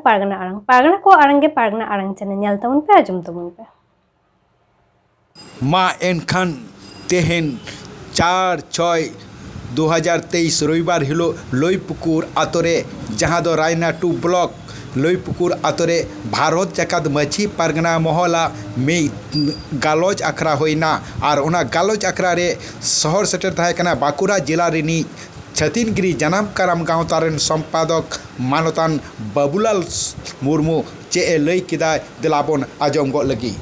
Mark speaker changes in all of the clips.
Speaker 1: पारगना को आड़ंग के पारगना आड़ंग channel nail तबन पे आजम तबन पे
Speaker 2: मा एनखान तेहेन 4/6/2023 रविवार हिलो लईपुकुर आतोरे जहाँ दो रायना 2 ब्लॉक लईपुकुर आतोरे भारत जाकात माझी पारगना महला में गालोज आखरा होइना और उना गालोज आखरा रे शहर सेटर थायकना बाकुरा जिला रेनी छतीनगिरी जनाम कराम गाँव तारेन संपादक मानतान बाबूलाल मुर्मू चे लई किदा दिलाबन आजम गो लगी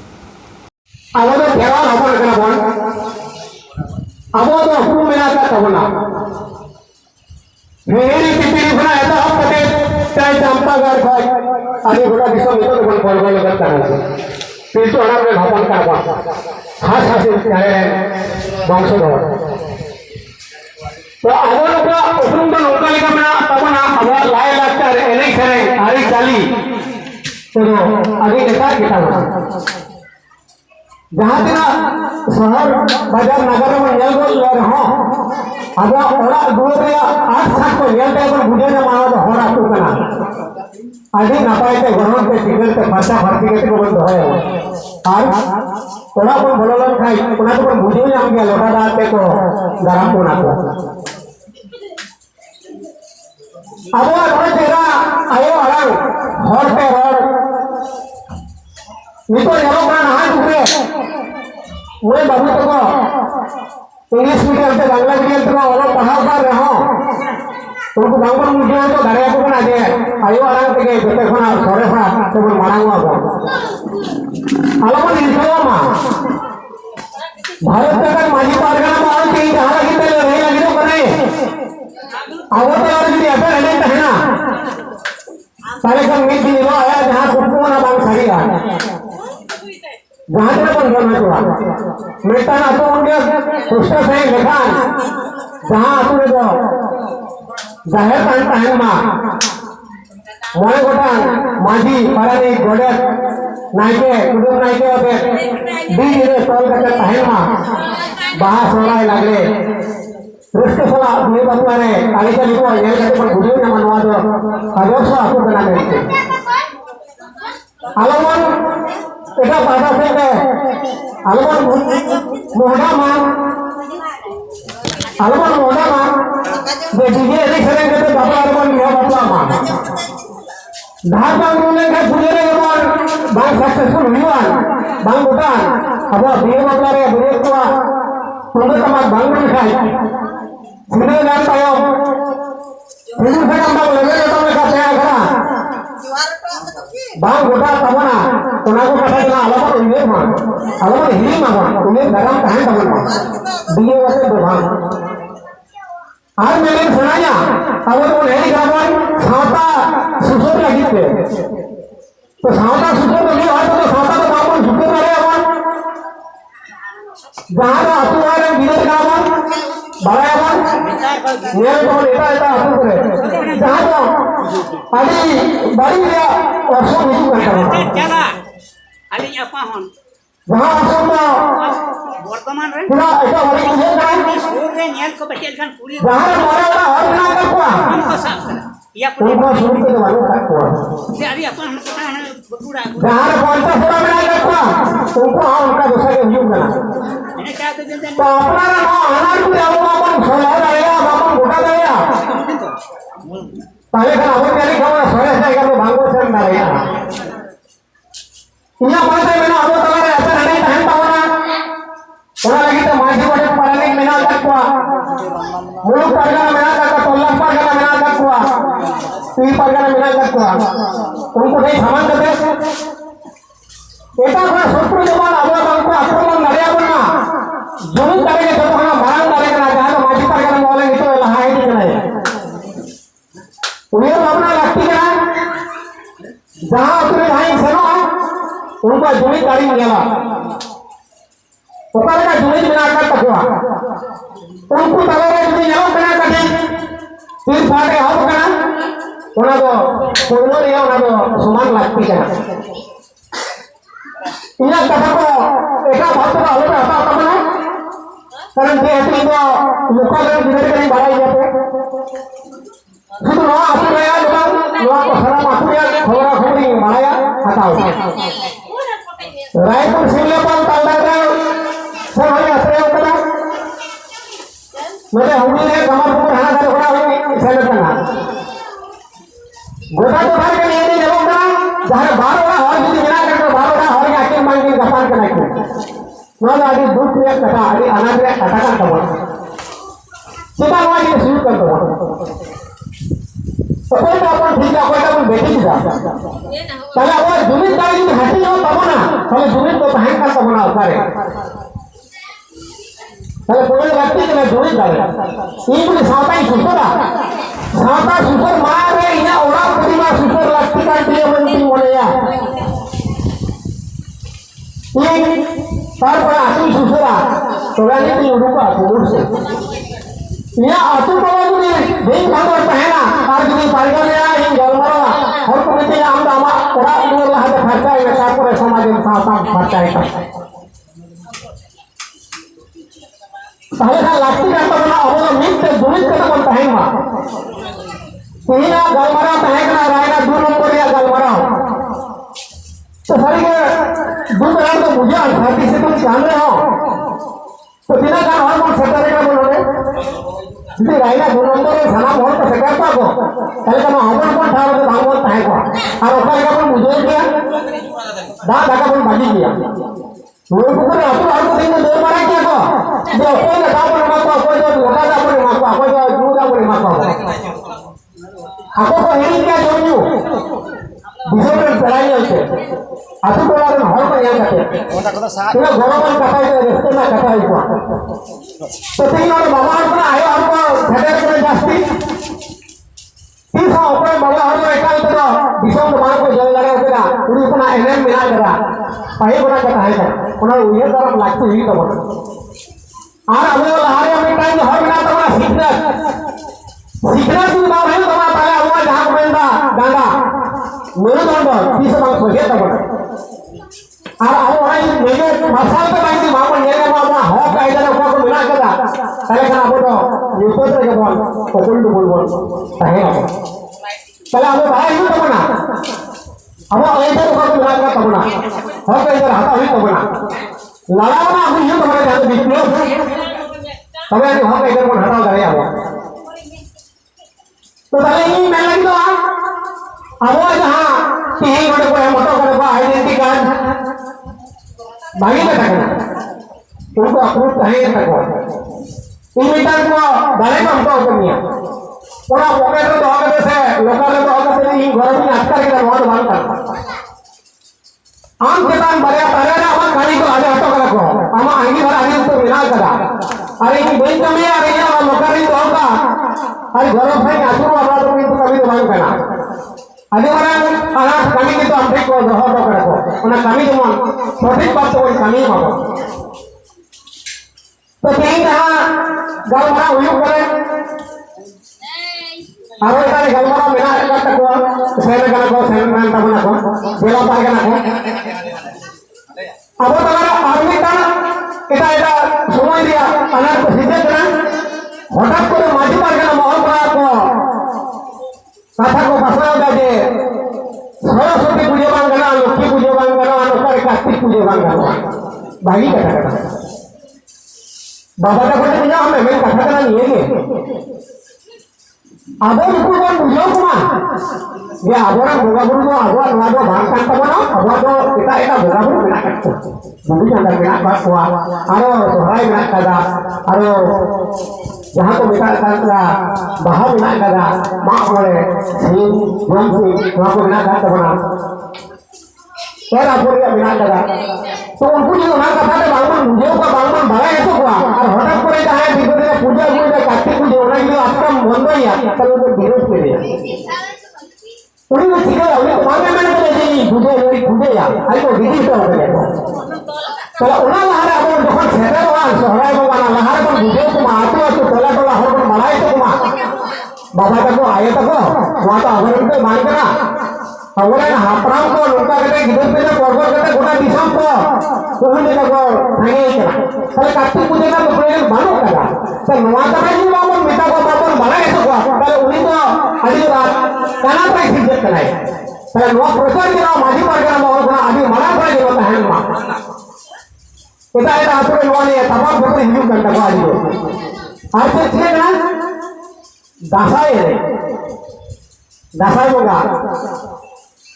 Speaker 3: अब घेराव हबन कना बन अब हुकुम मेना का तबना मेरी पिपरी बना एता हम कते चाय चंपागढ़ भाई आदि गोटा दिसम तो बन बन करता है फिर तो हमारे भवन का खास खास चाहे वंशधर तो अब का उपरुम तो लोकल का मेना तबना अब लाए लाचार एने सेरे आरी चाली तो आगे देखा कितना जहाँ तेरा शहर बाजार नगर में नेल को ले रहा अब ओरा दूर रे 8-7 को नेल पे पर बुझे न मानो तो होरा तो कना आदि नापाए के ग्रहण के सिग्नल के भाषा भर्ती के को बंद होय और ओरा को बोललन खाई कोना तो बुझे जाम गया लोटा दात पे को गरम कोना को अब ओरा तेरा आयो अरंग हर पे हर निको यरो का नहा दुरे मैं बाबू तो को इंग्लिश मीडियम से बांग्ला मीडियम तो वाला पढ़ाओ कर रहा हूं उनको बांग्ला मीडियम तो घरे को बना दे आयो आराम के जते खना सरे खा तो मारांगवा को आलमन इंसवा मा भारत का माझी पारगना माल के जहां लगी ते रहे लगी तो करे आवत और यदि ऐसा रहने तो है ना सारे का मीट भी आया जहां कुछ ना बांग सारी आ जहाँ तेरा बन करना चाहिए मेटा ना तो उनके पुष्टा से लिखा जहाँ आतुरे दो जाहिर करता है माँ मोरे गोटा माजी परानी गोडर नाइके कुदुम नाइके होते बीज रे तोल करते है माँ बाहर सोना लगले रिश्ते सोना ये बतवाने आगे चली को ये करते पर बुझे न मनवा दो अदोसा आपको बना देते आलमन এটা বাধা থেকে আলমান মোহনা যে ডিজে এদিক সেদিক থেকে বাবা আলমান নিয়ে বাবা মা ধার বাংলে কে বুঝে রে এবার বাং সাকসেসফুল হইওয়ান বাং গোটান আবার বিয়ে বাংলারে বিয়ে কোয়া তোমরা তোমার বাংলা খাই শুনে যান পায়ো হিন্দু সেখান বাবু লেগে তোমার কাছে আগরা बांग गोटा तबना कोना को कथा ना अलग उन्हें मान अलग हिली मान उन्हें गरम कहां तबना दिए वाले दोभान आज मैंने सुनाया अब वो नहीं गावन साता सुसुर लगी थे तो साता सुसुर लगी आज तो साता तो बाबू सुसुर करे अपन जहां का अतुवारे विरोध गावन बड़ा अपन ये तो लेता है अतु करे जहां तो अभी बड़ी वर्षों नहीं करता
Speaker 4: चला अली apa hon
Speaker 3: वहां असम
Speaker 4: वर्तमान रे
Speaker 3: पूरा ऐसा बड़ी मुझे ना
Speaker 4: स्कूल रे नेल को बेचल खान पूरी
Speaker 3: वहां हमारा वाला और ना कर पाया
Speaker 4: हमको साफ करा या
Speaker 3: उनको शुरू के वाले कर पाया
Speaker 4: से अली अपन हम पता है बकुड़ा
Speaker 3: वहां कौन सा पूरा बना कर पाया उनको हम उनका दूसरा के यूज करना
Speaker 4: मैंने क्या तो जन
Speaker 3: तो अपना ना अनार को जाओ अपन सोला रहेगा अपन गोटा रहेगा पहले का अब क्या लिखा हुआ सोया जाएगा तो भांगो से अंदर रहेगा इना बात है मैंने अब तलारे ऐसा नहीं तहन पावना ओरा लगी तो माजी बड़े पढ़ने मेना तकवा मुलुक परगना मेना तकवा टोला परगना मेना तकवा ती परगना मेना तकवा उनको नहीं सामान देते एटा का शत्रु जवान अब हमको आक्रमण लड़िया बना जरूर करेंगे तो हम मारन करेंगे जहां तो माजी परगना बोलेंगे तो लहाई नहीं उन्हें अपना लगती है जहां अपने भाई सेनो उनका जुड़ी गाड़ी मिलेगा ओकर का जुड़ी बिना कर तकवा उनको तगरे जुड़ी जलो बिना कटे फिर फाटे हो कना ओना तो कोनो रे ओना तो समान लगती है इना कथा को एका बात का अलग आता तबना कारण जे हेतु तो लोकल बिगड़ के बढ़ाई जाते শুধু না আপনি লোক সারা মাথুরিয়া खबरा खबरी बाया हटाओ रायपुर सिमलेपाल तालुका सब हमें आश्रय होता मेरे हुई है कमरपुर हाना कर बड़ा हुई सेलेक्ट करना गोटा तो भर के नहीं जरूर जहाँ 12 और भी बिना करके 12 और के आके मांगे गपान करना क्यों ना आदि दूध पे कटा आदि अनाज पे कटा का कबर सीधा वहाँ ये शुरू कर दो तो कोई तो अपन ठीक है कोई तो अपन बेटी जा पहले वो जुमित दाई की हटी हो तब ना पहले जुमित तो बहन का तब ना करे पहले कोई व्यक्ति के लिए जुमित दाई ये भी साता ही सुसरा साता सुसर मारे या ओरा प्रतिमा सुसर लगती का दिए बनती बोले या ये तार पर आती सुसरा तो वाली की उड़ूका दूर से या आतु बाबू ने देख भागवत पहना आज भी पालगा में आ इन गलमरा हर कमिटी आम दामा ओरा उड़ो लहा दे खर्चा है का पर समाज में साता खर्चा है पहले का लागती का तो बना अब मिट से जुमित का तो पहनवा तीना गलमरा पहनना रायना दो नंबर या गलमरा तो सारी के दूध रात को मुझे साथी से तुम जान रहे हो तो तीना का और कौन सेक्टर का बोलोगे जी रायना दो नंबर में खाना बहुत का सेक्टर का को कल का हम कौन था वो भागवत है को और ओका का बोल मुझे क्या दादा का बोल बाजी किया वो को ना तो और को दिन दे मारा क्या को जो कोई ना बोल मा को कोई जो लोका का बोल मा को कोई जो दूधा बोल मा को आपको को हेरी क्या जोड़ियो बिजोर चलाई होते आतु बोलार हर को यहाँ करते पूरा गवर्नमेंट कथा है रास्ते में कथा है को तो तीन और बाबा अपना आयो हमको छेड़े करे जास्ती तीन सौ ऊपर बाबा हमको एकाल तो बिजोर बाबा को जल लगा होगा पूरी अपना एनएम मिला करा पाए बना कथा है उन्हें ये तरफ लागती हुई तो और अब वो लहारे हमें टाइम हर बिना तो सीखना तू नाम है तो पहले हुआ जहाँ बंदा डांगा मेरे दंड 30 मांग सोचे तब और अब वही मेरे मसाल तो बाकी मामूल ये ना मामूल हॉक का इधर ऊपर को मिला कर पहले का बोलो यूट्यूब पे के बोल बोल पहले अब भाई यूं तो बना अब इधर ऊपर को मिला कर तब ना हॉक इधर हटा हुई तो बना लड़ाओ ना अब यूं तो बना जाते बीच में तब यानी हॉक इधर को हटाओ करे अब तो पहले ये मैं लगी तो अब जहाँ कहीं बड़े को मोटो करे को आइडेंटिटी कार्ड भागी में रखना उनको अप्रूव कहीं रखो इमीटर को डाले को हमको करनिया पूरा पॉकेट में तो आगे से लोकल में तो आगे से इन घरों में अटका के बहुत बात करता आम के तान बढ़िया पहले ना हम गाड़ी को आगे हटो कर रखो हम आगे भर आगे उसको मिला करा अरे ये बैंक में आ रही है और लोकल तो होगा अरे घरों में आजू बाजू तो कभी तो मांग करना अरे वाला अनाथ कमी के तो हम ठीक को रहो तो करो उन्हें कमी जो सঠিক बात तो कोई कमी हो तो कहीं जहाँ गलमरा हुई करे अब इधर गलमरा बिना करते को सेवन करना को सेवन मैन तब ना को बेला पार करना को अब तो अगर आदमी का इधर इधर समय दिया अनाथ को सीधे करना हठात को माटी पार करना माहौल बना को कथा को बसना होगा जे सरस्वती पूजा बांगना लक्ष्मी पूजा बांगना अनुसार कार्तिक पूजा बांगना भागी कथा करना बाबा का कोई पूजा हमें मैं कथा करना नहीं है अब उनको कौन पूजा कुमार ये आगोरा भोगाबुरु को आगोरा नवाजो भाग करता बना आगोरा तो kita kita भोगाबुरु बिना करते बुद्धि अंदर बिना बात हुआ आरो सोहराय बिना कदा आरो जहाँ को बिना करता बाहर बिना कदा माँ बोले सीन जोन सी वहाँ को बिना करता बना और आप बोले बिना कदा तो उनको जो ना कथा के बालमन मुझे का बालमन बड़ा है तो हुआ और हटात करे चाहे विपरीत का पूजा हुई का कार्तिक पूजा होना ये आपका बंद ही है कल वो विरोध के लिए उन्हीं को सीखा उन्हें मांगे मैंने बोले जी पूजे या आई को विधि तो हो गया तो उन्हें लहर अब जब सेटर हुआ सोहराय बना लहर को मुझे को आते हो तो टोला टोला हर को बनाए तो कुमा बाबा तक को आए तक वहाँ तो अगर उनको मान करना अगर हापराम को लोटा करते गिदर पे कोरगोर करते गोटा दिशा को कोहन जगह को भागे करा कल कार्तिक पूजा का लोग बानो करा तो नवाता में जो बाबा मिटा को बाबा बनाए तो कल उन्हीं को अड़ी रात काना पे सिद्ध कराए ᱛᱟᱦᱞᱮ ᱱᱚᱣᱟ ᱯᱨᱚᱪᱟᱨ ᱡᱮ ᱱᱚᱣᱟ ᱢᱟᱹᱡᱷᱤ ᱯᱟᱨᱜᱟᱱᱟ ᱢᱚᱦᱚᱞ ᱠᱷᱚᱱᱟᱜ ᱟᱹᱰᱤ ᱢᱟᱲᱟᱝ ᱠᱷᱚᱱ ᱡᱮᱱᱚ ᱛᱟᱦᱮᱱ ᱢᱟ ᱮᱴᱟᱜ ᱟᱛᱳ ᱨᱮ ᱱᱚᱣᱟ ᱱᱤᱭᱮ ᱛᱟᱯᱟᱢ ᱠᱷᱟᱹᱯᱟᱹᱨᱤ ᱦᱤᱡᱩᱜ ᱠᱟᱱ ᱛᱟᱠᱚᱣᱟ ᱟᱹᱰᱤ ᱡᱳᱨ ᱟᱨ ᱪᱮᱫ ᱪᱤᱠᱟᱹᱜ ᱠᱟᱱᱟ दासाई रे दासाई बोगा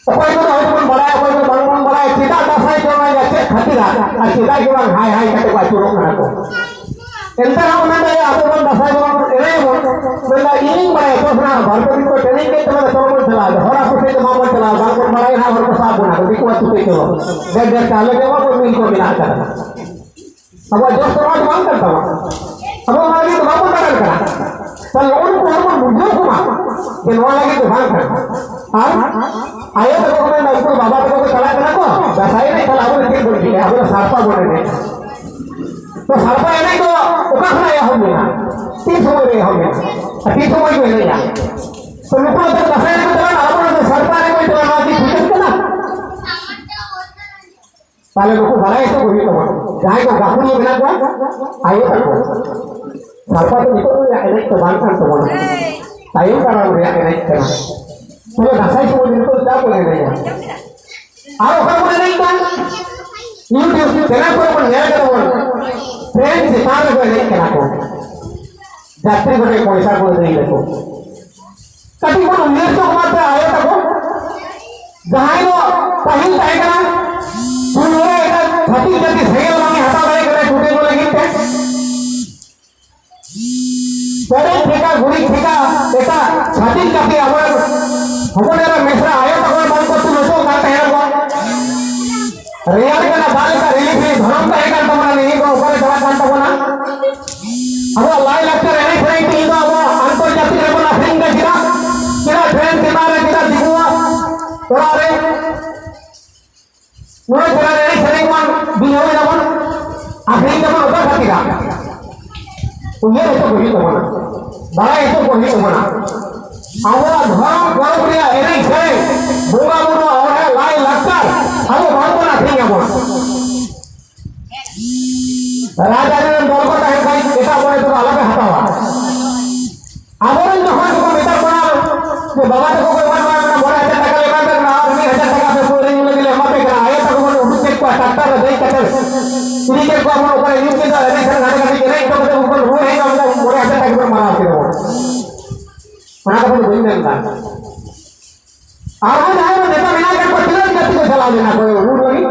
Speaker 3: अकोय को होय बन बड़ा अकोय को बन बड़ा चेता दासाई को ना चेक खातिरा आ चेता के बन हाय हाय कते को चुरो कना को एंता हम ना दे आपो बन दासाई को एरे बोल बेला इन बड़ा तो ना भारत को ट्रेनिंग के तमे तो बोल चला हरा को से मामला चला बार को बड़ा ना हर को साफ बना को दिखवा तू के चलो दे चाले के वो मिल को मिला कर अब जो समाज मांग करता अब हमारी तो बाबू करा तो लोगों को हम मुझे घुमा कि नवा लगे तो भाग कर हां आए तो को मैं उसको बाबा को चला करना को दसाई नहीं चला वो ठीक बोल दिया अब सारपा बोले ने तो सारपा है नहीं तो ओका खना या हो गया 30 हो गए हो गया 30 हो गए नहीं या तो लोग तो दसाई को चला अब तो सारपा ने कोई चला की ठीक है ना ताले लोग बड़ा है तो कोई तो जाए को गाकुनी बिना को आए तक सारपा तो निको या एनेक तो बांध कर तो बोल ताई करा रे एनेक करना तो दसाई को निको जा बोले नहीं आ ओका बोले नहीं का यूट्यूब चैनल पर नेल कर फ्रेंड सिखाने को नहीं करना को जात्री बड़े पैसा को नहीं देखो कभी को 1900 मात्र आए तक जहां लो कहीं जाएगा तुम लोग छाती जाती सही वाली हटा रहे करे छूटे को लगी थे बड़े ठेका गुड़ी ठेका एटा छाती जाती आवर हमनेरा मिश्रा आया तो कोई बात को तुम लोगों का कहना को रियाल का बाल का रिलीफ नहीं धर्म का एक अंत बना नहीं को ऊपर चला कांटा बना अब लाई लेक्चर एने फ्रेंड की तो अब अंतर्जातीय रे बना फ्रेंड का किरा फ्रेंड के बारे किरा दिखुआ थोड़ा रे नोए चला रे फ्रेंड वन बिहो ना बन आखिरी का होता खातिरा ये तो कोई तो बना बड़ा ये तो कोई तो बना आवा धर्म गर्व रे एने से बोगा बोगा और है लाई लेक्चर अब बात बना ठीक है बोल राजा ने बोल को है भाई बेटा बोले तो अलग हटावा आवर जो है को बेटा बना कि बाबा को कोई बात ना बोला 1000 টাকা लेकर ना और 2000 টাকা पे पूरे नहीं लगे मापे करा आया तक बोले उठ के को ट्रैक्टर दे कटर इन्हीं के को हम ऊपर यूं के तो नहीं गाड़ी गाड़ी नहीं तो ऊपर हो नहीं हम बोले 1000 টাকা पर मारा के बोल बना को कोई नहीं था आवाज आया नेता बिना के को तिरंग गति को चला देना कोई रूल नहीं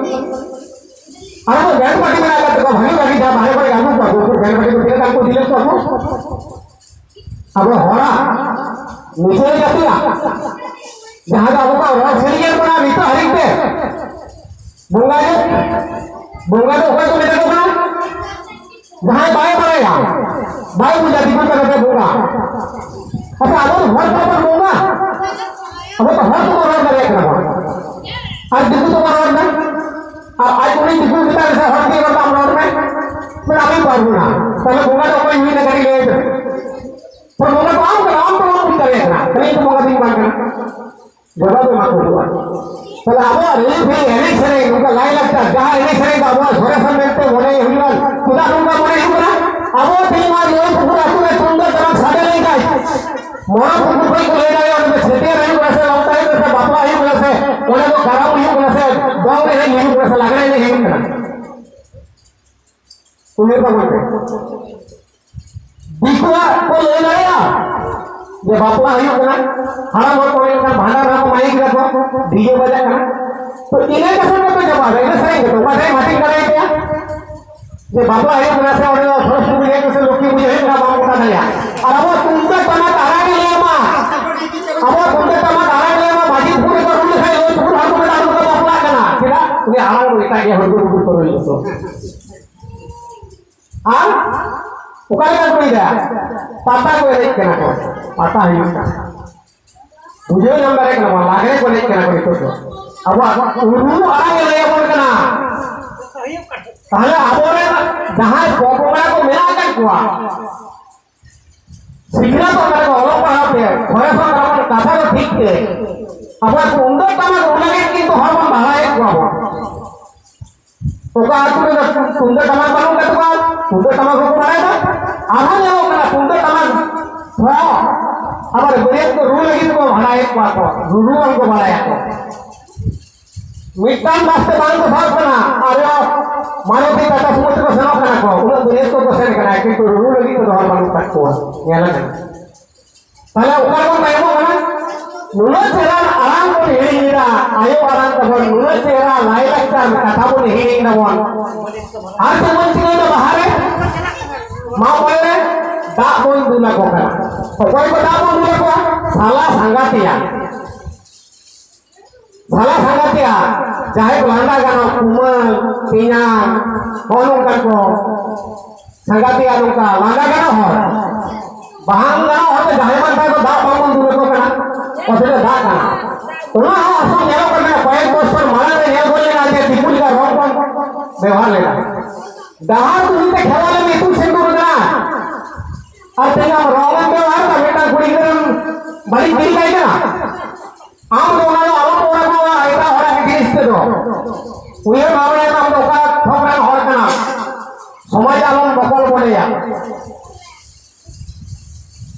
Speaker 3: और वो बैंड पार्टी में आकर तो भाई भाई जा भाई भाई आमू को बैंड पार्टी को तिरंग को दिले तो अब होरा नीचे जातिया जहां का आपका और सीनियर बना नीता हरिक पे बोंगा तो कोई तो बेटा को बना जहां बाय पड़ेगा बाय पूजा दीपक करते बोंगा अच्छा अब हर पर बोंगा अब तो हर को रोड करेगा आज दिखो तो रोड में आज कोई दिखो कितना ऐसा हट के करता हम रोड में मैं अभी पाऊँ ना पहले बोंगा तो कोई हुई ना करी ले पर बोंगा तो आम करेगा कहीं तो बोंगा दिन बांधना जगह तो मत हुआ पहले अब रे भी एने सरे उनका लाई लगता जहां एने सरे का वो थोड़ा सा मिलते होने हुआ खुदा उनका बोले हुआ अब वो तीन बार लोग पूरा पूरे सुंदर तरह सादे नहीं गए मोरा पुकुर कोई को ले गए और में छेते रहे वैसे लगता है जैसे बापा ही वैसे उन्हें तो खराब ही वैसे गांव में नहीं वैसे लग रहा है नहीं करना उन्हें तो बोलते दिखवा को ले गया ये बापा ही होना हरा मोर को लेकर भाड़ा ना तो माइक रखो डीजे बजा करना तो इन्हें कैसे करते जवाब है सही है तो बात है माटी करे क्या ये बापा ही होना से और थोड़ा सा मुझे कैसे लोग की मुझे इतना बात बता दिया और अब तुमसे तना तारा के लिए मां अब तुमसे तना तारा के लिए मां बाजी पूरे कर रूल है वो पूरा हमको बता दो बापा करना क्या ये हरा को इतना ये हर को करो ये तो हां उकाले का कोई जा पाता को एक करना को पाता है मुझे नंबर एक नंबर लागे को एक करना को तो अब उरु आगे ले बोल करना पहले आबोरे जहां पोपोड़ा को मिला कर कुआ सिगरा तो मेरे को अलग पढ़ा पे थोड़ा सा कर कथा तो ठीक है अब सुंदर तमा लगे कि तो हर मन भाड़ा एक कुआ ओका आतुरे सुंदर तमा बनू के तो सुंदर तमा को बनाएगा आधा ले वो सुंदर तमा abar beriat ko ru lagi ko bhadai ko ru ko bhadai ko mittan baste bang ko sab kana are मानव के कथा समुद्र को सनो करना को उन बरियत को सेन करना कि तो रू लगी तो हर मानु तक को याला कर पहले ऊपर को कहबो ना नुनो चेहरा आराम को हेरिंगा आयो आराम तब नुनो चेहरा लाई लगता कथा को हेरिंगा बोन आज तो मन से तो बाहर है मां बोले दा बोल दूला को कर तो कोई को दा बोल दूला को साला संगातिया चाहे लांडा गानो कुमल पियान होनों कर को संगातिया नोका लांडा गानो हो बाहर गानो हो तो जाहे मन था तो दा बामन दूर को करना और फिर दा करना उन्हें हम असम यारो करना कोई कोस पर मारा में यार बोले ना के तिपुल का रोक व्यवहार लेगा दहार तुम ते खेवाले में तू सिंदूर ना और तेरा रोगन व्यवहार का बेटा कुड़ी करन बड़ी दिल का ना आम लोगों ने आम लोगों को ऐसा हो रहा है कि इससे दो उन्हें मामले में हम लोग का ठोकरा हो रहा है समाज आलम बकल बोले या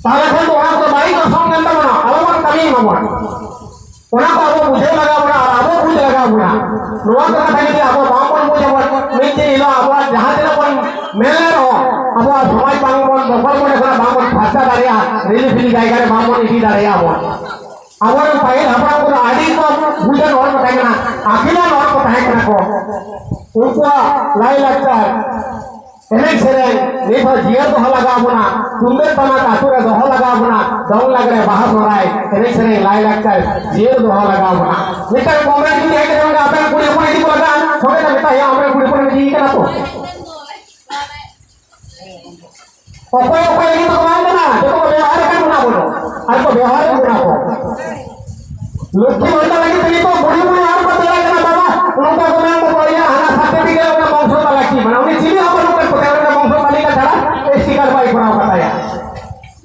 Speaker 3: ताले से तो आप तो बाई का सॉन्ग करता बना अलग कमी ना बोल उन्हें तो आपको मुझे लगा बना आपको मुझे लगा बना लोगों का कहना है कि आपको बापन मुझे बोल नीचे इलो आपको जहाँ से ना बोल मेले रहो आपको समाज बांग बोल बकल बोले अपना बापन फांसा डालिया रिलीफ मिल जाएगा रे बापन इसी डालिया बोल अवर पहले हमारा को आदि को भूजन और बताएगा अखिला और बताएगा को उनको लाई लगता है एने सेरे ने तो जिया तो लगा बुना सुंदर तना कातुरे दो लगा बुना दंग लग रहे बाहर हो रहा है एने सेरे लाई लगता है जिया दो लगा बुना मिटर कॉमेडी की है कि आपन पूरी पूरी की लगा थोड़े ना बेटा यहां हमरे पूरी पूरी जी करा तो ओपे ओपे ये तो मान देना देखो व्यवहार का गुना बोलो आज तो व्यवहार का गुना को लक्ष्मी बोलता लगी तो ये तो बड़ी बड़ी और पता लगा ना बाबा उनका गुना को बढ़िया हना सर्टिफिकेट अपना वंश का लगी बनाऊंगी चीजें हम लोग को पता है वंश वाली का छड़ा एसटी का भाई बना बताया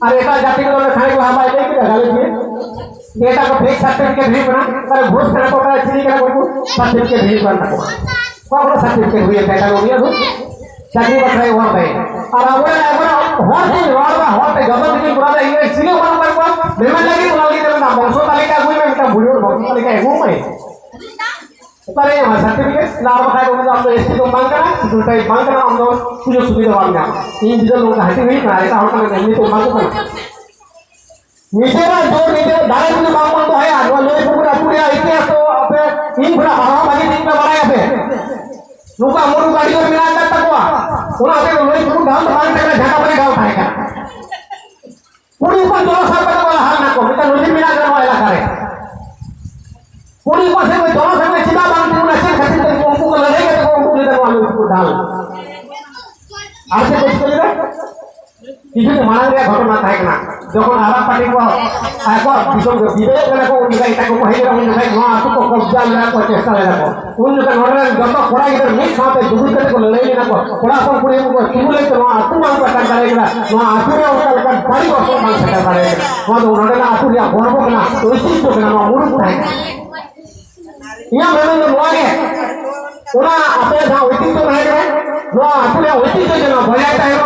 Speaker 3: अरे का जाति को खाने को हमारे ले के लगा लीजिए बेटा को फेक सर्टिफिकेट भी बना पर घूस करना को चीनी का को सर्टिफिकेट भी बनता को कौन सर्टिफिकेट हुई है बेटा को दिया चाकरी बठाई हुआ है और अब होते जब दिन बुरा इंग्लिश सीने वन पर को मेमन लगी बुला ली ना वंशो तालिका हुई में बेटा बुढ़ियो वंशो तालिका है वो में पर ये सर्टिफिकेट लाभ खाए तो आप एसटी को मांग करा तो टाइप मांग करा हम लोग सुविधा सुविधा वाला ना इन जो लोग हटी हुई ना ऐसा होता है नहीं तो मांग कर नीचे ना जो नीचे डायरेक्ट में मांग तो है और लोग पूरा पूरा इतिहास तो अपने इन पूरा महाभागी दिन में बनाया पे नुका मोरू गाड़ी और मिला करता हुआ उन्हें आगे लोग पूरा धाम धाम करना झटका बने गाँव खाएगा पूरी ऊपर जो साल तक वाला हाल ना को बेटा लोग मिला करना वाला करे पूरी ऊपर से कोई दोनों से चिता बांध के उन्हें सिर खसीद करके उनको को लड़ेगा तो उनको लेकर वाले उसको डाल आपसे कुछ करेगा किसी को माना गया घटना था ना जब आराम पार्टी को आको विषम को विवेक करने को उनका इतना को कहीं उनका वहाँ आपको को कब्जा लेना को चेष्टा लेना को उनका नॉर्मल जब तक थोड़ा इधर मिक्स साथ जुगुल करने को ले लेना को थोड़ा अपन पूरे को किमुले तो वहाँ आपको मांग कर करेगा वहाँ आपको ने उनका बड़ी को मांग कर करेगा वहाँ तो उन्होंने ना आपको या बोल बोलना तो इसी को ना मुड़ उठाएगा यहाँ मैंने तो हुआ है उन्हें आपे जहाँ उठी तो रहेगा वो आपने उठी तो जना भया टाइम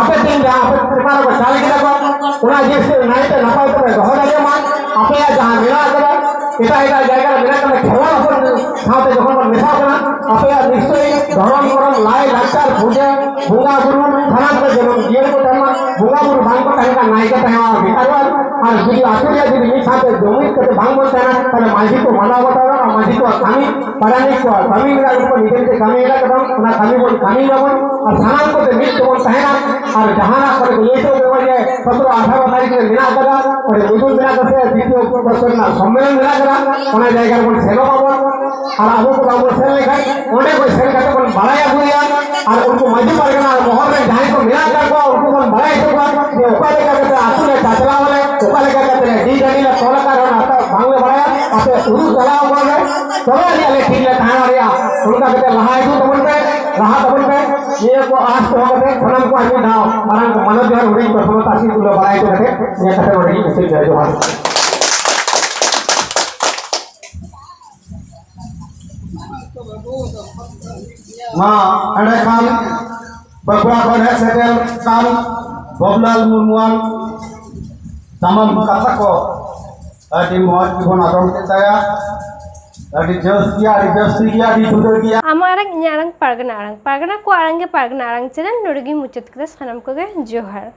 Speaker 3: आपे दिन जहाँ आपे प्रकार को चाल के रखो उन्हें जैसे नहीं तो ना पाए तो बहुत आगे मान आपे जहाँ मिला करो इतना इतना जाएगा मिला कर खेला अपन खाते जब पर मिसा करना आपे निश्चय धर्म करम लाई लाचार पूजा भूंगा गुरु खराब कर जन्म जीवन को धर्म भूंगा गुरु भांग को कहीं का नायक है वहाँ विकारवाद और यदि आतुरिया यदि मिल साथ जमीन करके भांग बोलते हैं ना पहले माजी को मना बताओ और माजी को कमी पढ़ाने को कमी मिला ऊपर निकल के कमी मिला करो ना कमी बोल कमी ना बोल और सामान को तो मिल तो बोलता है ना और जहाँ ना पर ये तो बेवजह है 17-18 तारीख में मिला करा और मुझे मिला करते द्वितीय प्रश्न ना सम्मेलन मिला करा उन्हें जाएगा बोल सेवा बाबा और आपको को बाबू सेल लेकर उन्हें कोई सेल करते बोल बढ़ाया हुआ और उनको मजी पर करना मोहर में जाने को मिला कर को उनको बोल बढ़ाया हुआ ये ऊपर लेकर करते आंसू ने चाचला वाले ऊपर लेकर करते डी जनी ला तोला कर आता भांग में बढ़ाया आपे उरु चला हुआ है चलो ये ले ठीक है कहां आ रहा उनका कहते लहाई दो तबन पे रहा तबन पे ये को आज तो होते खनन को आगे दाओ मारन को मनोज बिहार उड़ी को समता सी तुलो बढ़ाई तो कहते ये कहते उड़ी से जो हाल
Speaker 5: मां अड़े काम बकरा बने सेटल काम बबलाल मुर्मुआन samam kata ko adi mohon ibon adom kita adi just di sudah dia
Speaker 1: आमा आरंग इन आरंग पारगना को आरंगे पारगना आरंग चलन नुरगी मुचत कदा सनम को गे जोहर।